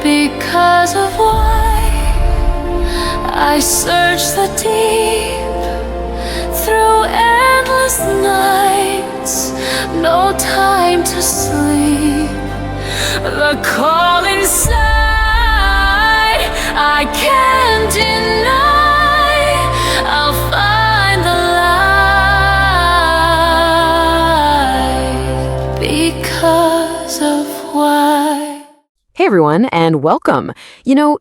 Because of why I search the deep through endless nights, no time to sleep. The call inside I can't deny. I'll find the light because of why. Hey everyone, and welcome.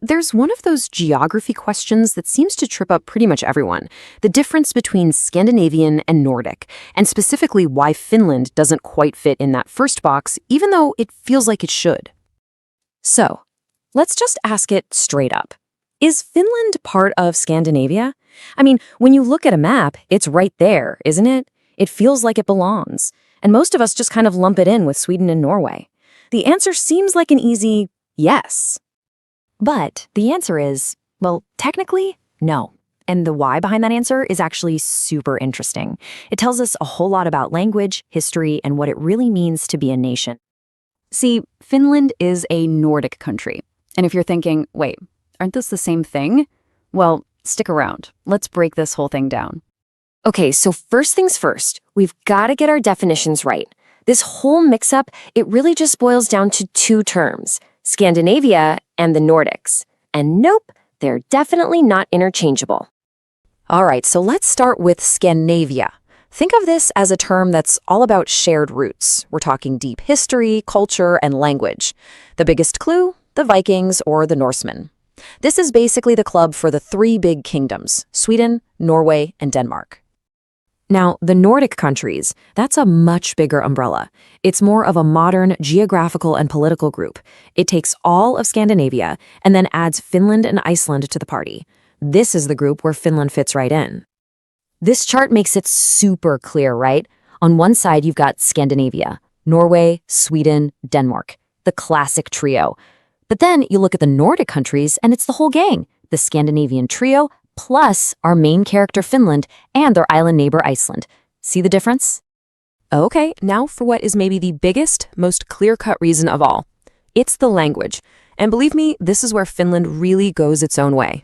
There's one of those geography questions that seems to trip up pretty much everyone. The difference between Scandinavian and Nordic, and specifically why Finland doesn't quite fit in that first box, even though it feels like it should. So, let's just ask it straight up. Is Finland part of Scandinavia? I mean, when you look at a map, it's right there, isn't it? It feels like it belongs. And most of us just kind of lump it in with Sweden and Norway. The answer seems like an easy yes. But the answer is, well, technically, no. And the why behind that answer is actually super interesting. It tells us a whole lot about language, history, and what it really means to be a nation. See, Finland is a Nordic country. And if you're thinking, wait, aren't this the same thing? Well, stick around. Let's break this whole thing down. Okay, so first things first, we've got to get our definitions right. This whole mix-up, it really just boils down to two terms, Scandinavia and the Nordics. And nope, they're definitely not interchangeable. All right, so let's start with Scandinavia. Think of this as a term that's all about shared roots. We're talking deep history, culture, and language. The biggest clue? The Vikings or the Norsemen. This is basically the club for the three big kingdoms, Sweden, Norway, and Denmark. Now, the Nordic countries, that's a much bigger umbrella. It's more of a modern geographical and political group. It takes all of Scandinavia and then adds Finland and Iceland to the party. This is the group where Finland fits right in. This chart makes it super clear, right? On one side, you've got Scandinavia, Norway, Sweden, Denmark, the classic trio. But then you look at the Nordic countries and it's the whole gang, the Scandinavian trio, plus our main character Finland and their island neighbor Iceland. See the difference? Okay, now for what is maybe the biggest, most clear-cut reason of all. It's the language. And believe me, this is where Finland really goes its own way.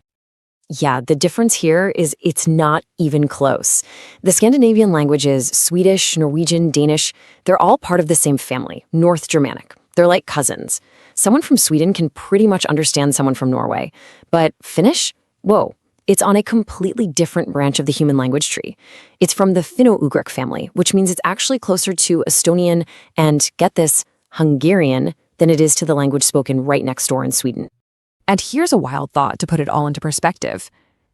Yeah, the difference here is it's not even close. The Scandinavian languages, Swedish, Norwegian, Danish, they're all part of the same family, North Germanic. They're like cousins. Someone from Sweden can pretty much understand someone from Norway. But Finnish? Whoa. It's on a completely different branch of the human language tree. It's from the Finno-Ugric family, which means it's actually closer to Estonian and, get this, Hungarian than it is to the language spoken right next door in Sweden. And here's a wild thought to put it all into perspective.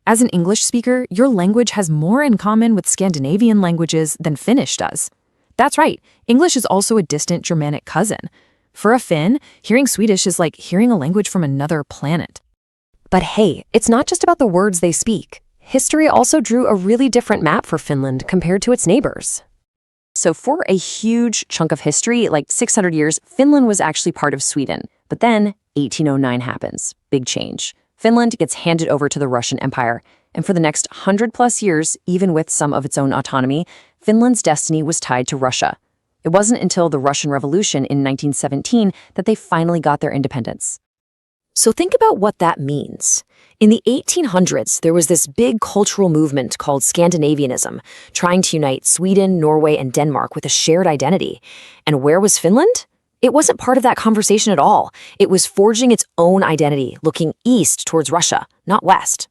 As an English speaker, your language has more in common with Scandinavian languages than Finnish does. That's right, English is also a distant Germanic cousin. For a Finn, hearing Swedish is like hearing a language from another planet. But hey, it's not just about the words they speak. History also drew a really different map for Finland compared to its neighbors. So for a huge chunk of history, like 600 years, Finland was actually part of Sweden. But then 1809 happens. Big change. Finland gets handed over to the Russian Empire. And for the next 100+ years, even with some of its own autonomy, Finland's destiny was tied to Russia. It wasn't until the Russian Revolution in 1917 that they finally got their independence. So think about what that means. In the 1800s, there was this big cultural movement called Scandinavianism, trying to unite Sweden, Norway, and Denmark with a shared identity. And where was Finland? It wasn't part of that conversation at all. It was forging its own identity, looking east towards Russia, not west.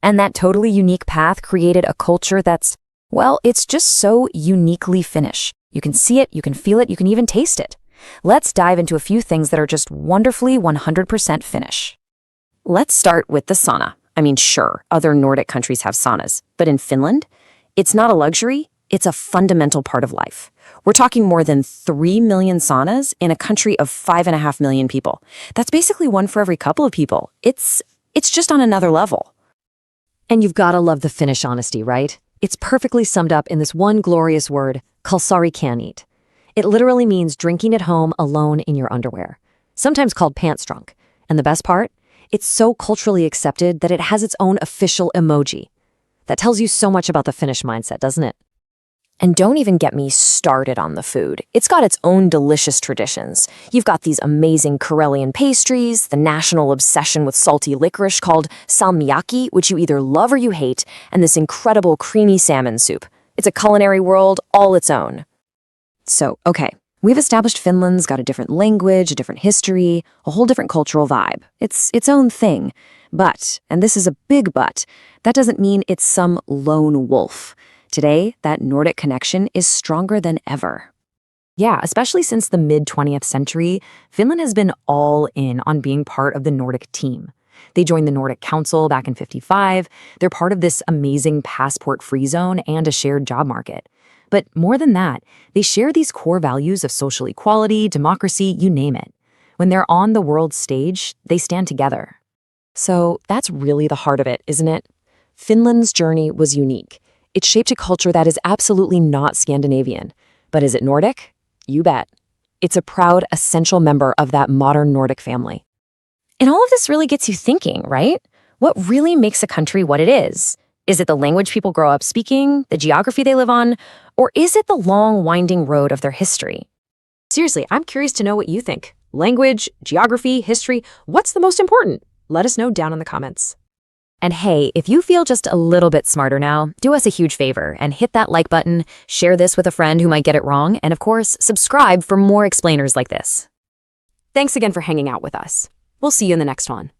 And that totally unique path created a culture that's, well, it's just so uniquely Finnish. You can see it, you can feel it, you can even taste it. Let's dive into a few things that are just wonderfully 100% Finnish. Let's start with the sauna. I mean, sure, other Nordic countries have saunas, but in Finland, it's not a luxury, it's a fundamental part of life. We're talking more than 3 million saunas in a country of 5.5 million people. That's basically one for every couple of people. It's just on another level. And you've got to love the Finnish honesty, right? It's perfectly summed up in this one glorious word, Kalsarikännit. It literally means drinking at home alone in your underwear, sometimes called pants drunk. And the best part? It's so culturally accepted that it has its own official emoji. That tells you so much about the Finnish mindset, doesn't it? And don't even get me started on the food. It's got its own delicious traditions. You've got these amazing Karelian pastries, the national obsession with salty licorice called salmiakki, which you either love or you hate, and this incredible creamy salmon soup. It's a culinary world all its own. So, okay, we've established Finland's got a different language, a different history, a whole different cultural vibe. It's its own thing. But, and this is a big but, that doesn't mean it's some lone wolf. Today, that Nordic connection is stronger than ever. Yeah, especially since the mid-20th century, Finland has been all in on being part of the Nordic team. They joined the Nordic Council back in '55. They're part of this amazing passport-free zone and a shared job market. But more than that, they share these core values of social equality, democracy, you name it. When they're on the world stage, they stand together. So that's really the heart of it, isn't it? Finland's journey was unique. It shaped a culture that is absolutely not Scandinavian. But is it Nordic? You bet. It's a proud, essential member of that modern Nordic family. And all of this really gets you thinking, right? What really makes a country what it is? Is it the language people grow up speaking, the geography they live on, or is it the long, winding road of their history? Seriously, I'm curious to know what you think. Language, geography, history, what's the most important? Let us know down in the comments. And hey, if you feel just a little bit smarter now, do us a huge favor and hit that like button, share this with a friend who might get it wrong, and of course, subscribe for more explainers like this. Thanks again for hanging out with us. We'll see you in the next one.